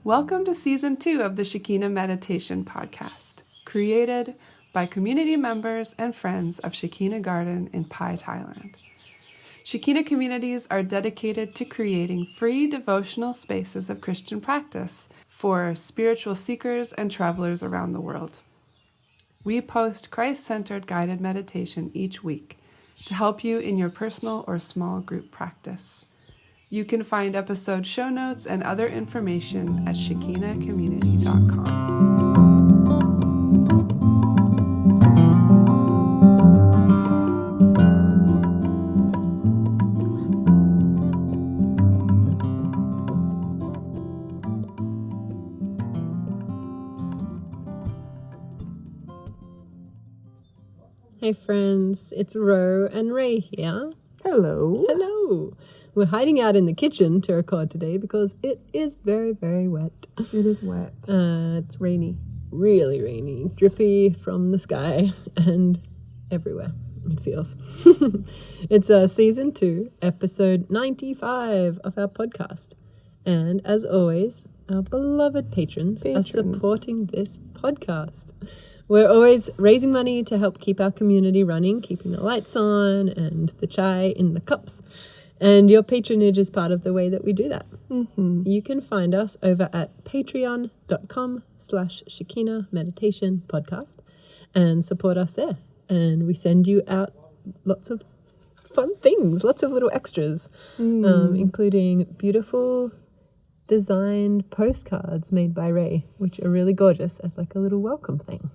Welcome to Season 2 of the Shekina Meditation Podcast, created by community members and friends of Shekina Garden in Pai, Thailand. Shekina communities are dedicated to creating free devotional spaces of Christian practice for spiritual seekers and travelers around the world. We post Christ-centered guided meditation each week to help you in your personal or small group practice. You can find episode show notes and other information at shekinacommunity.com. Hey friends, it's Ro and Ray here. Hello. Hello. We're hiding out in the kitchen to record today because it is very, very wet. It is wet. It's rainy. Really rainy. Drippy from the sky and everywhere, it feels. It's Season 2, Episode 95 of our podcast. And as always, our beloved patrons are supporting this podcast. We're always raising money to help keep our community running, keeping the lights on and the chai in the cups. And your patronage is part of the way that we do that. Mm-hmm. You can find us over at patreon.com/Shekina Meditation Podcast and support us there. And we send you out lots of fun things, lots of little extras, including beautiful designed postcards made by Ray, which are really gorgeous as like a little welcome thing.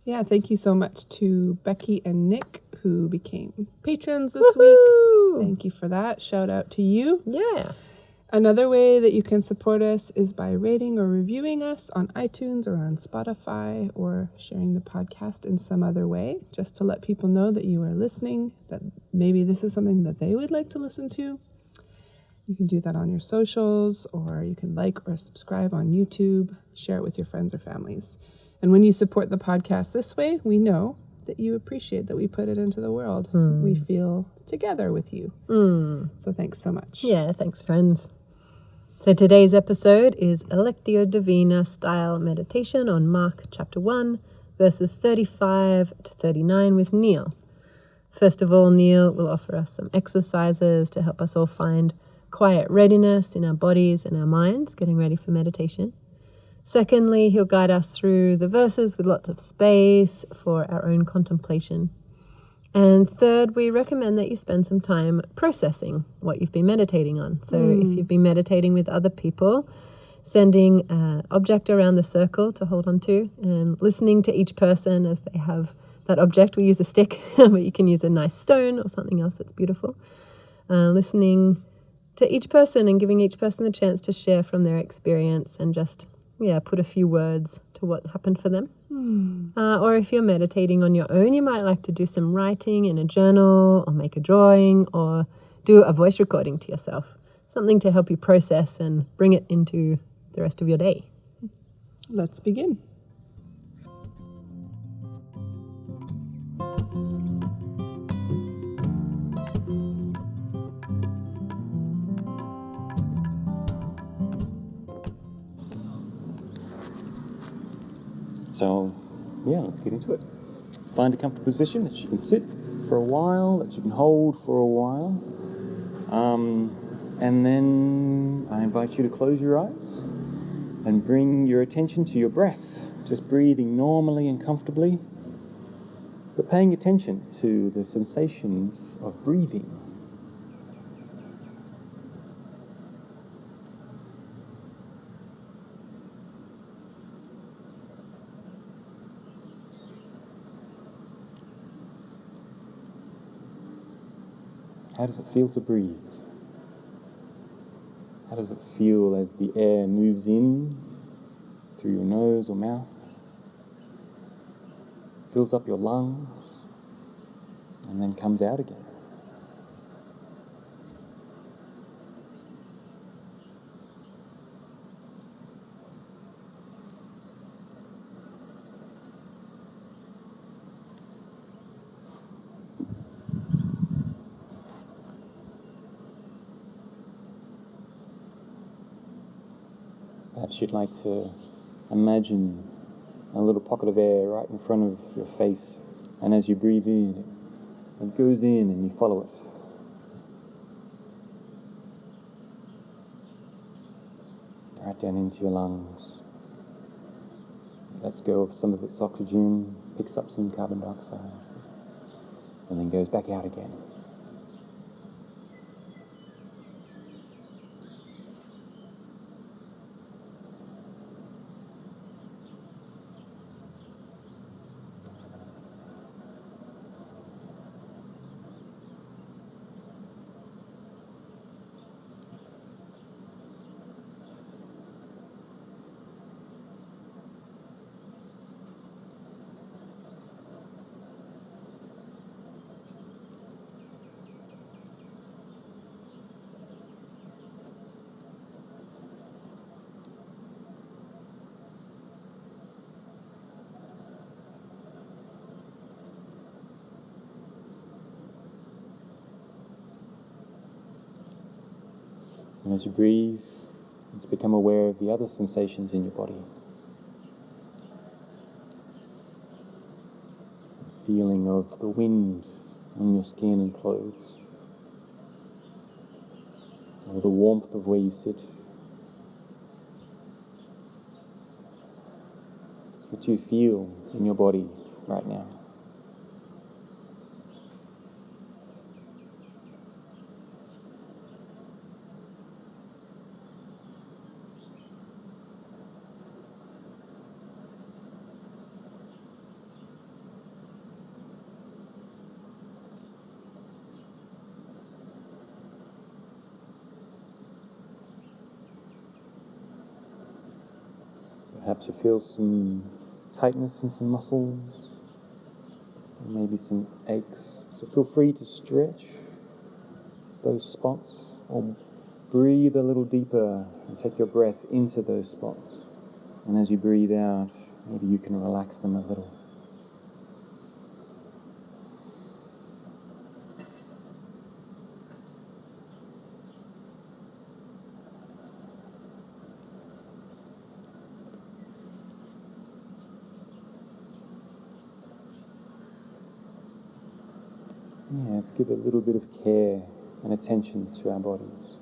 Yeah, thank you so much to Becky and Nick who became patrons this week. Thank you for that. Shout out to you. Yeah. Another way that you can support us is by rating or reviewing us on iTunes or on Spotify, or sharing the podcast in some other way, just to let people know that you are listening, that maybe this is something that they would like to listen to. You can do that on your socials, or you can like or subscribe on YouTube, share it with your friends or families. And when you support the podcast this way, we know that you appreciate that we put it into the world. We feel together with you. So thanks so much. Yeah, thanks, friends. So today's episode is a Lectio Divina style meditation on Mark chapter 1, verses 35 to 39 with Neil. First of all, Neil will offer us some exercises to help us all find quiet readiness in our bodies and our minds, getting ready for meditation. Secondly, he'll guide us through the verses with lots of space for our own contemplation. And third, we recommend that you spend some time processing what you've been meditating on. So if you've been meditating with other people, sending an object around the circle to hold on to and listening to each person as they have that object. We use a stick, but you can use a nice stone or something else that's beautiful. Listening to each person and giving each person the chance to share from their experience and just put a few words to what happened for them. Or if you're meditating on your own, you might like to do some writing in a journal or make a drawing or do a voice recording to yourself. Something to help you process and bring it into the rest of your day. Let's begin. So, let's get into it. Find a comfortable position that you can sit for a while, that you can hold for a while. And then I invite you to close your eyes and bring your attention to your breath. Just breathing normally and comfortably, but paying attention to the sensations of breathing. How does it feel to breathe? How does it feel as the air moves in through your nose or mouth, fills up your lungs, and then comes out again? Perhaps you'd like to imagine a little pocket of air right in front of your face, and as you breathe in, it goes in and you follow it. Right down into your lungs. It lets go of some of its oxygen, picks up some carbon dioxide, and then goes back out again. And as you breathe, let's become aware of the other sensations in your body. The feeling of the wind on your skin and clothes, or the warmth of where you sit. What do you feel in your body right now? Perhaps you feel some tightness in some muscles, or maybe some aches. So feel free to stretch those spots, or breathe a little deeper and take your breath into those spots. And as you breathe out, maybe you can relax them a little. Yeah, let's give a little bit of care and attention to our bodies.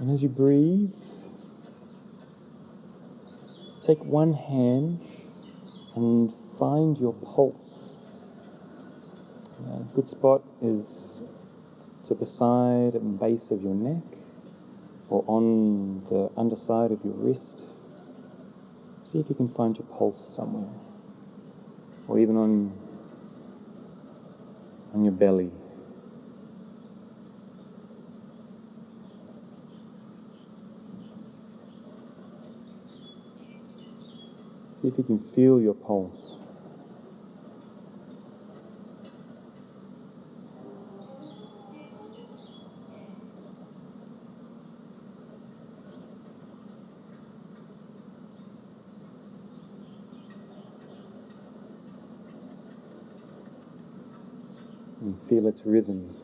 And as you breathe, take one hand and find your pulse. A good spot is to the side and base of your neck, or on the underside of your wrist. See if you can find your pulse somewhere, or even on your belly. See if you can feel your pulse. And feel its rhythm.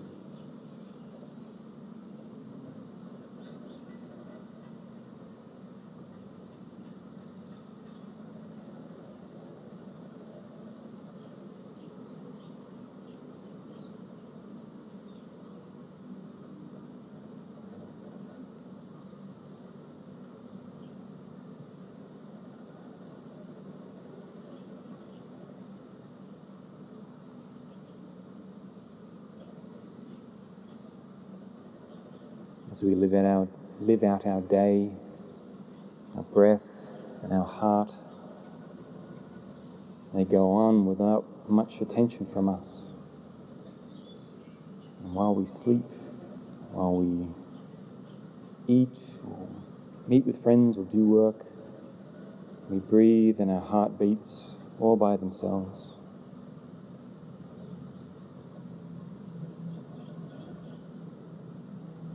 As we live out our day, our breath and our heart, they go on without much attention from us. And while we sleep, while we eat or meet with friends or do work. We breathe and our heart beats all by themselves.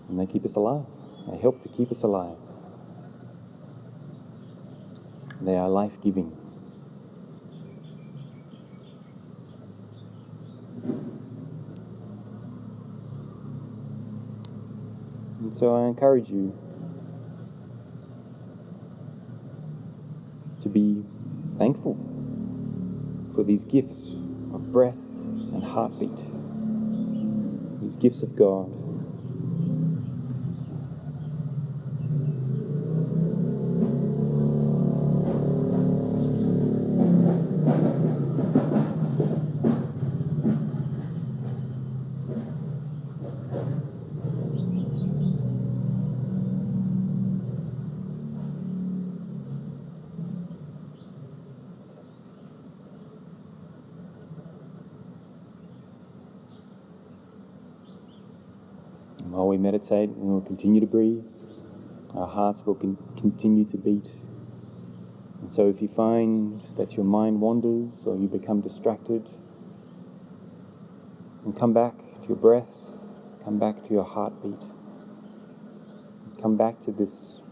And they keep us alive. They help to keep us alive. They are life-giving. And so I encourage you to be thankful for these gifts of breath and heartbeat, these gifts of God. And while we meditate, we will continue to breathe. Our hearts will continue to beat. And so if you find that your mind wanders or you become distracted, then come back to your breath, come back to your heartbeat, come back to this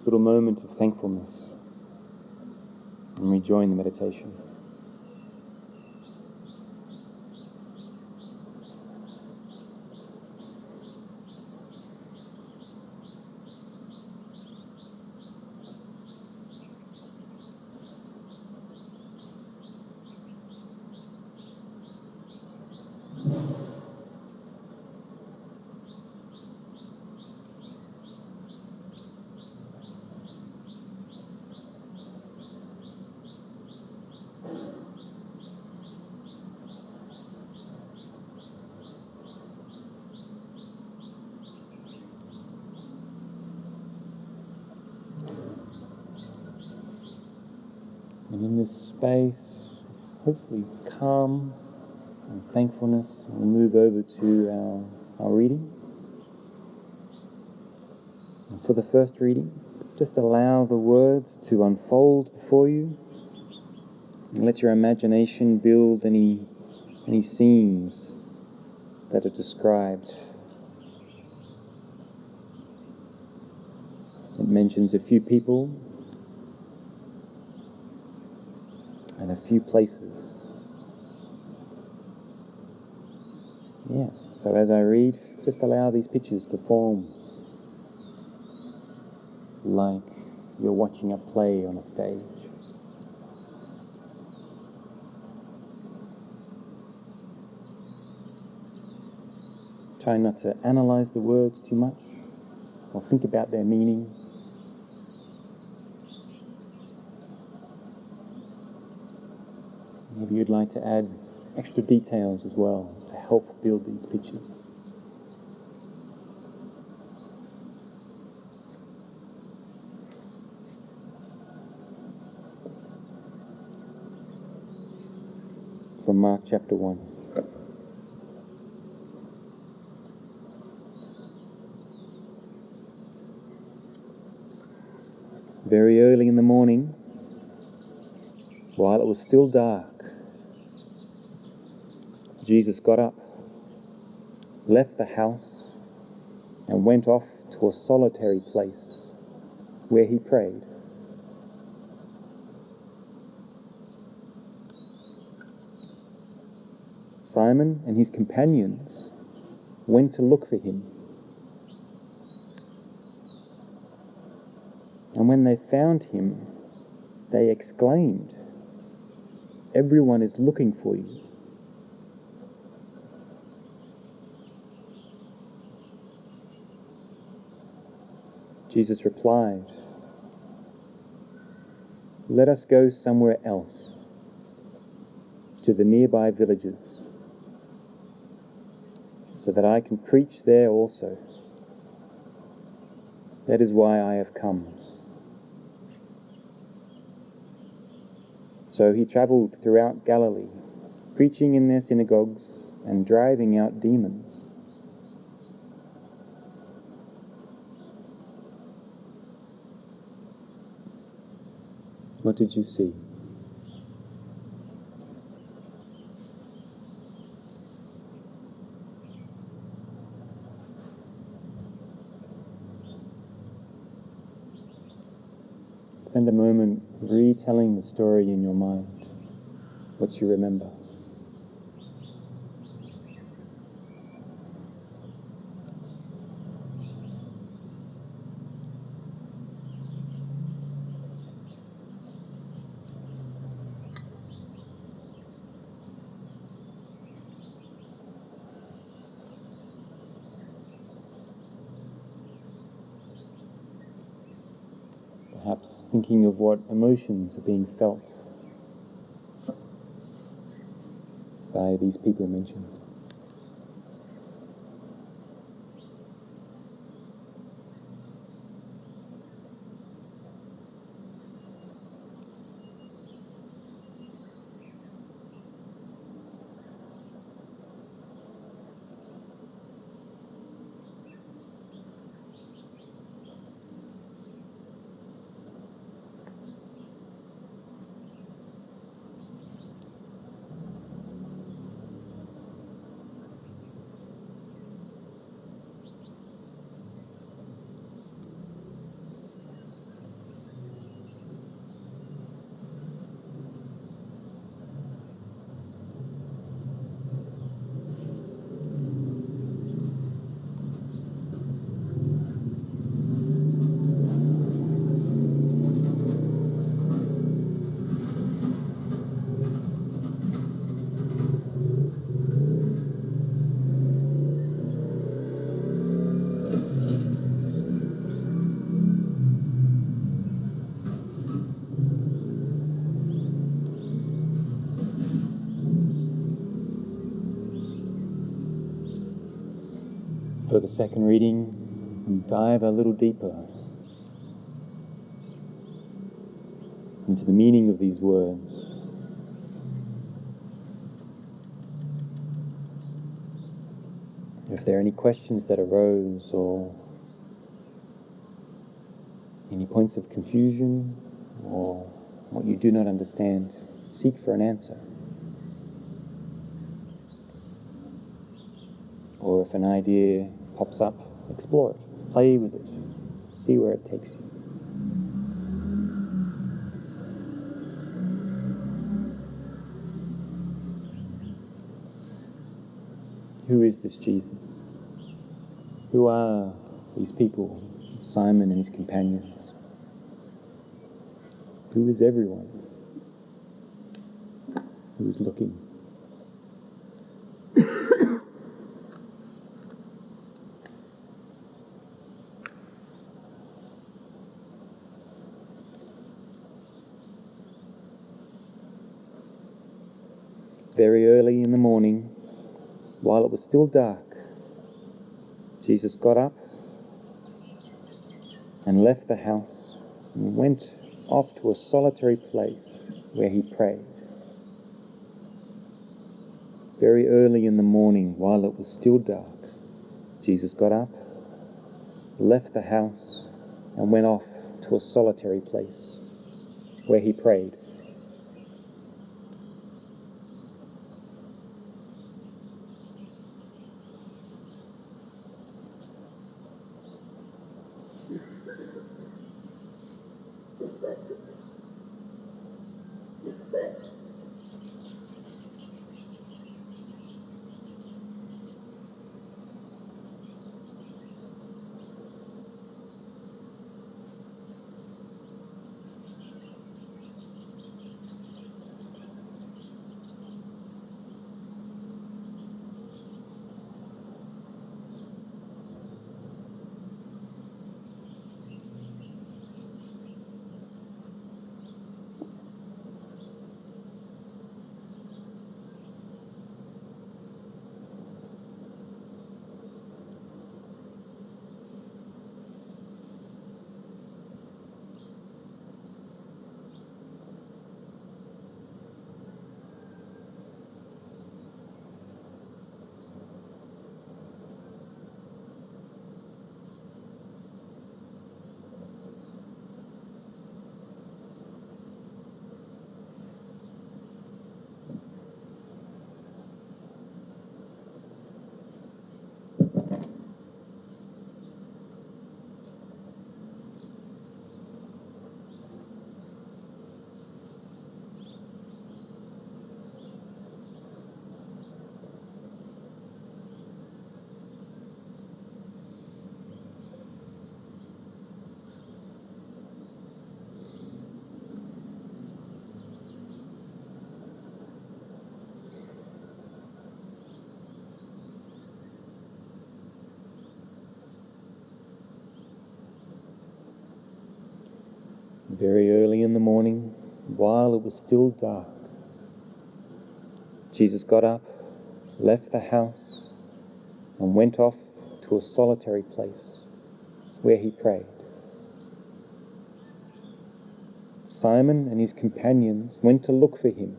little moment of thankfulness and rejoin the meditation. And in this space, hopefully calm and thankfulness, we'll move over to our reading. And for the first reading, just allow the words to unfold before you and let your imagination build any scenes that are described. It mentions a few people and a few places. So as I read, just allow these pictures to form like you're watching a play on a stage. Try not to analyze the words too much or think about their meaning. Maybe you'd like to add extra details as well to help build these pictures. From Mark chapter 1. Very early in the morning, while it was still dark, Jesus got up, left the house, and went off to a solitary place where he prayed. Simon and his companions went to look for him. And when they found him, they exclaimed, "Everyone is looking for you." Jesus replied, "Let us go somewhere else, to the nearby villages, so that I can preach there also. That is why I have come." So he traveled throughout Galilee, preaching in their synagogues and driving out demons. What did you see? Spend a moment retelling the story in your mind, what you remember. Perhaps thinking of what emotions are being felt by these people mentioned. For the second reading, dive a little deeper into the meaning of these words. If there are any questions that arose or any points of confusion or what you do not understand, seek for an answer. Or if an idea pops up, explore it, play with it, see where it takes you. Who is this Jesus? Who are these people, Simon and his companions? Who is everyone who is looking? Very early in the morning, while it was still dark, Jesus got up and left the house and went off to a solitary place where he prayed. Very early in the morning, while it was still dark, Jesus got up, left the house, and went off to a solitary place where he prayed. Very early in the morning, while it was still dark, Jesus got up, left the house, and went off to a solitary place where he prayed. Simon and his companions went to look for him,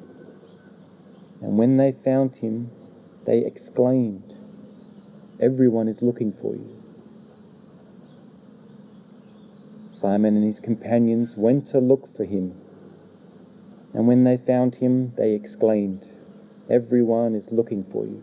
and when they found him, they exclaimed, "Everyone is looking for you." Simon and his companions went to look for him, and when they found him, they exclaimed, "Everyone is looking for you."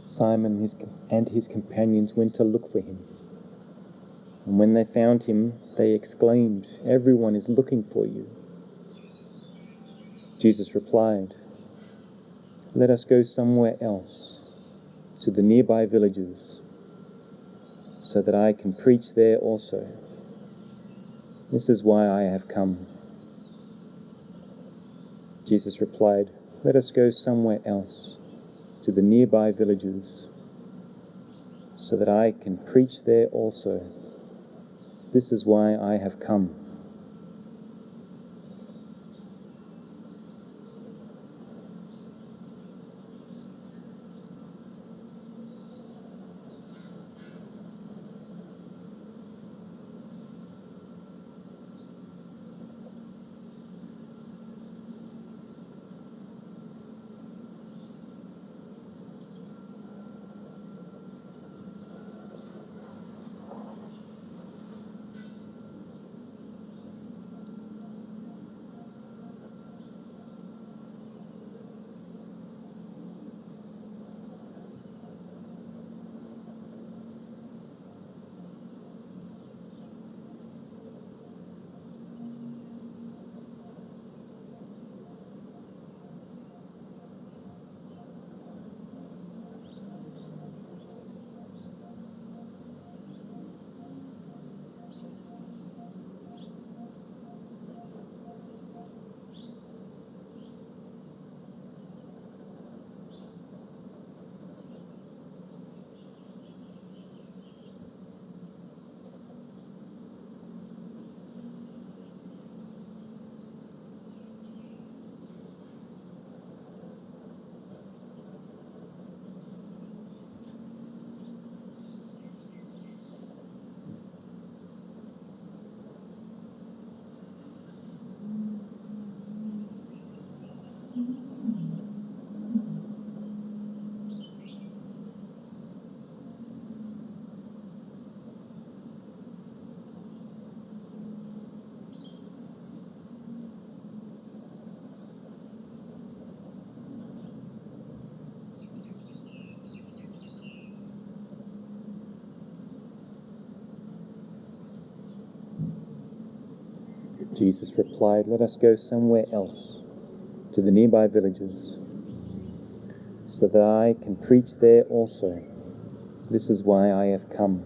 Simon and his companions went to look for him, and when they found him, they exclaimed, "Everyone is looking for you." Jesus replied, "Let us go somewhere else, to the nearby villages, so that I can preach there also. This is why I have come." Jesus replied, "Let us go somewhere else, to the nearby villages, so that I can preach there also. This is why I have come." Jesus replied, "Let us go somewhere else, to the nearby villages, so that I can preach there also. This is why I have come."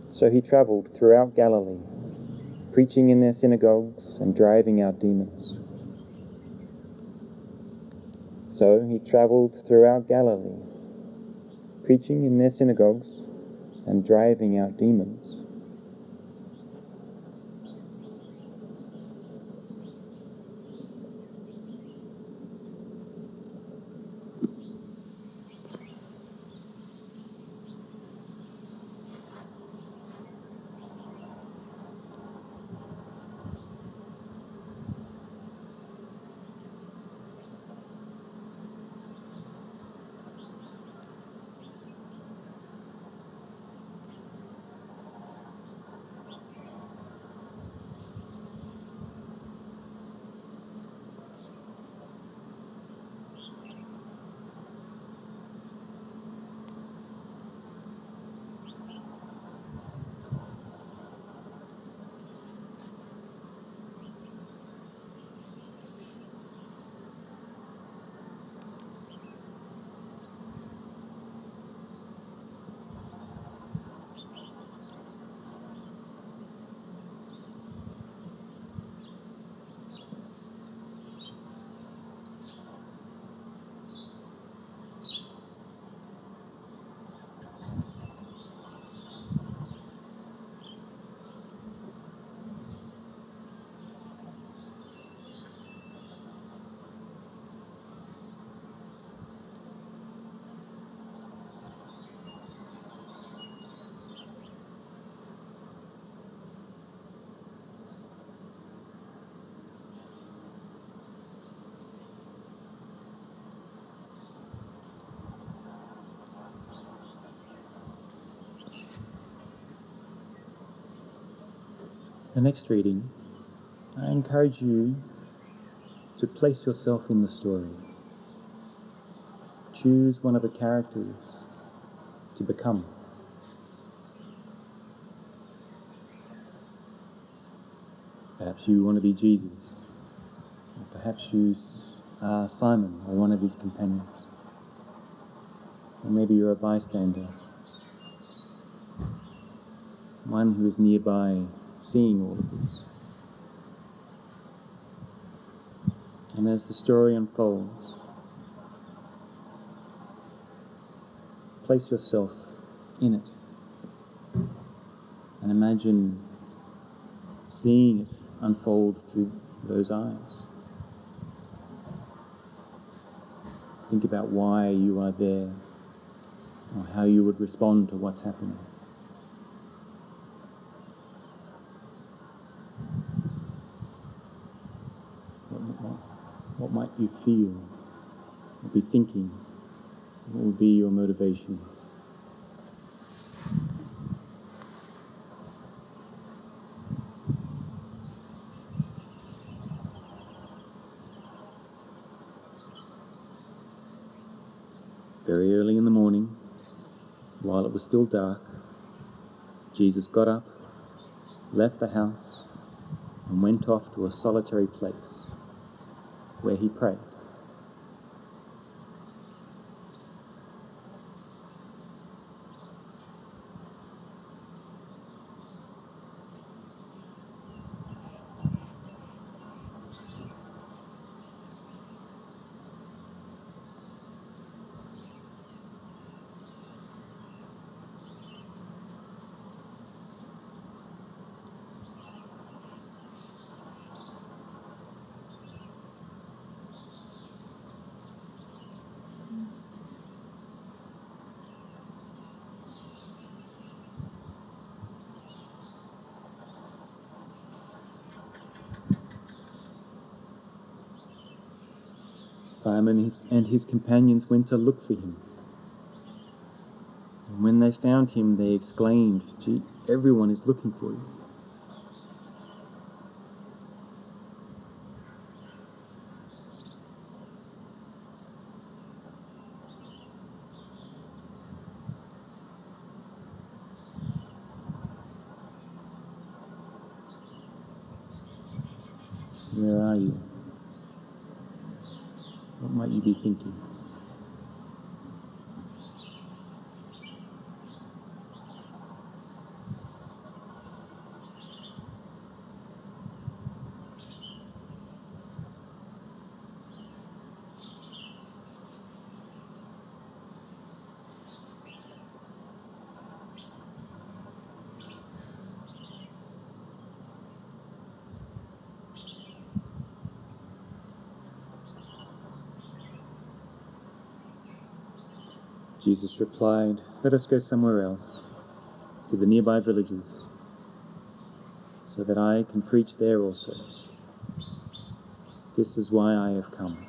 So he travelled throughout Galilee, preaching in their synagogues and driving out demons. So he travelled throughout Galilee, preaching in their synagogues and driving out demons. The next reading, I encourage you to place yourself in the story. Choose one of the characters to become. Perhaps you want to be Jesus, or perhaps you are Simon or one of his companions, or maybe you're a bystander, one who is nearby seeing all of this. And as the story unfolds, place yourself in it and imagine seeing it unfold through those eyes. Think about why you are there, or how you would respond to what's happening. What might you feel, or be thinking? What will be your motivations? Very early in the morning, while it was still dark, Jesus got up, left the house, and went off to a solitary place where he prayed. Simon and his companions went to look for him. And when they found him, they exclaimed, "Gee, everyone is looking for you." Where are you? What might you be thinking? Jesus replied, "Let us go somewhere else, to the nearby villages, so that I can preach there also. This is why I have come."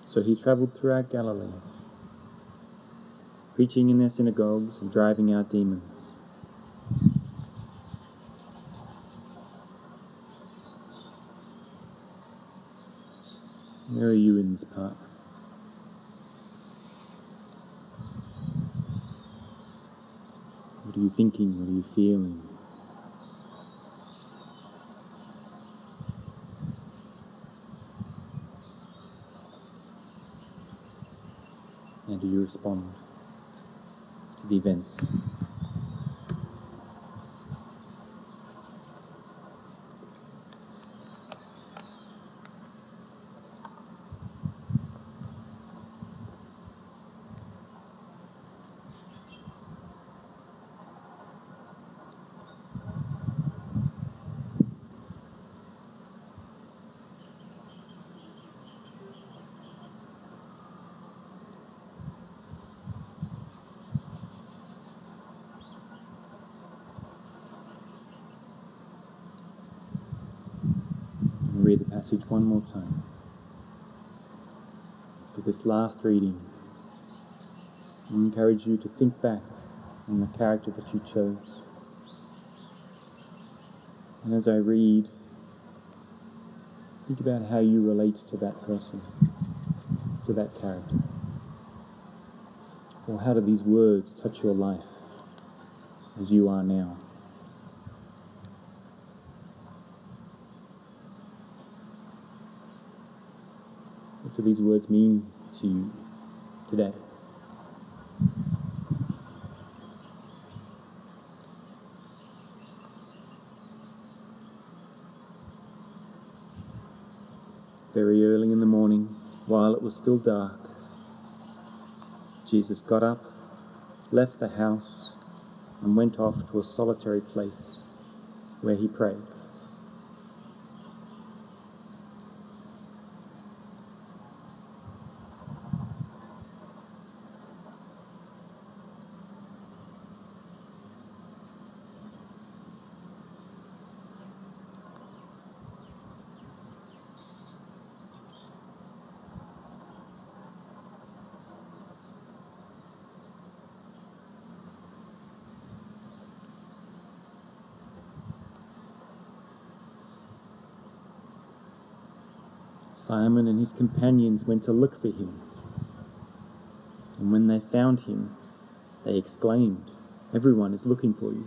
So he travelled throughout Galilee, preaching in their synagogues and driving out demons. Where are you in this part? What are you thinking? What are you feeling? How do you respond to the events? I'll read the passage one more time. For this last reading, I encourage you to think back on the character that you chose. And as I read, think about how you relate to that person, to that character. Or how do these words touch your life as you are now? What do these words mean to you today? Very early in the morning, while it was still dark, Jesus got up, left the house, and went off to a solitary place where he prayed. Simon and his companions went to look for him, and when they found him, they exclaimed, "Everyone is looking for you."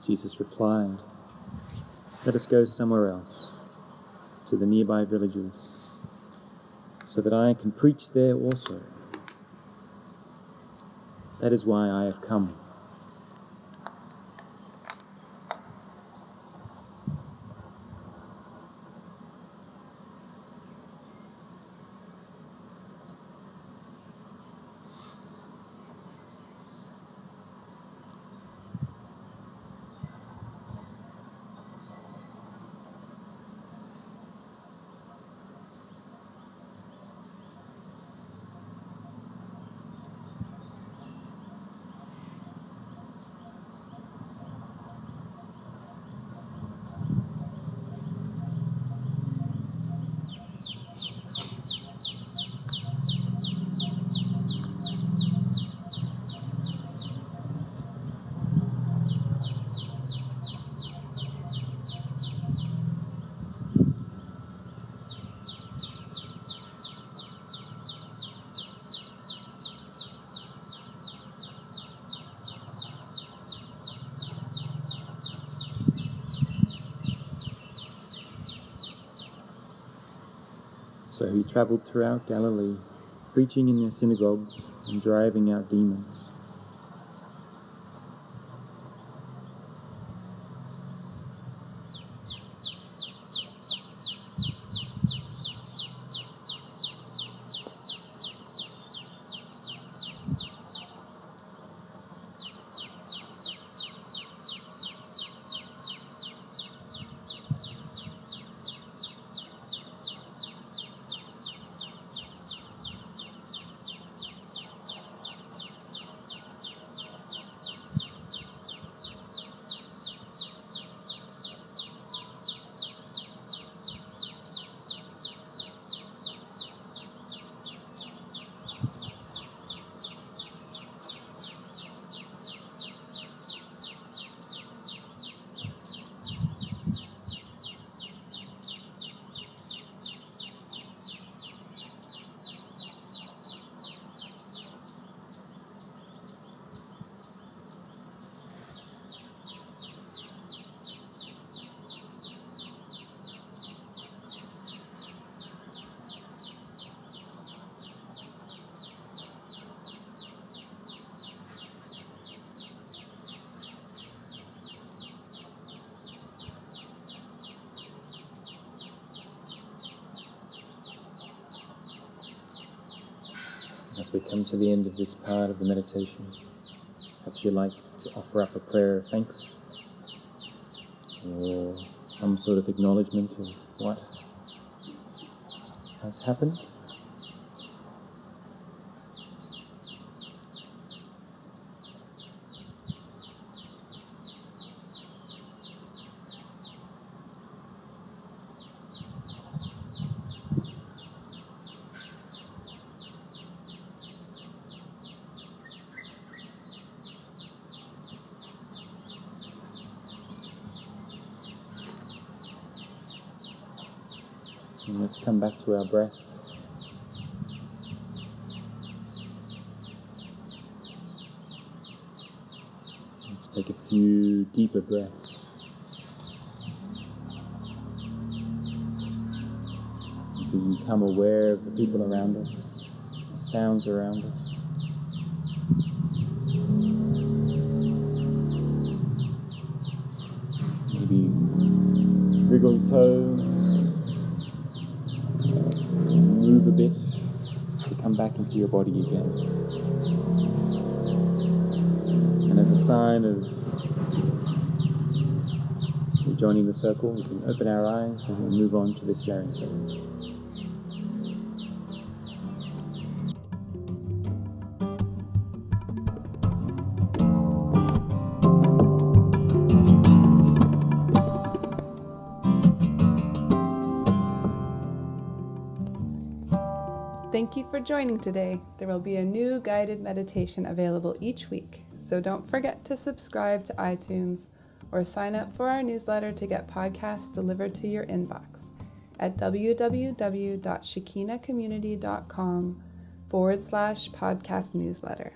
Jesus replied, "Let us go somewhere else, to the nearby villages, so that I can preach there also. That is why I have come." So he travelled throughout Galilee, preaching in their synagogues and driving out demons. As we come to the end of this part of the meditation, perhaps you'd like to offer up a prayer of thanks or some sort of acknowledgement of what has happened. And let's come back to our breath. Let's take a few deeper breaths. We become aware of the people around us, the sounds around us. Maybe wriggle your toes, move a bit, just to come back into your body again. And as a sign of joining the circle, we can open our eyes and we'll move on to the sharing circle. Thank you for joining today. There will be a new guided meditation available each week, so don't forget to subscribe to iTunes or sign up for our newsletter to get podcasts delivered to your inbox at www.shekinacommunity.com/podcast newsletter.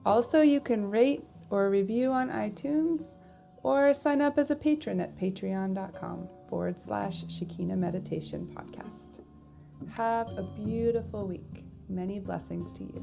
Also, you can rate or review on iTunes or sign up as a patron at patreon.com/Shekina Meditation Podcast. Have a beautiful week. Many blessings to you.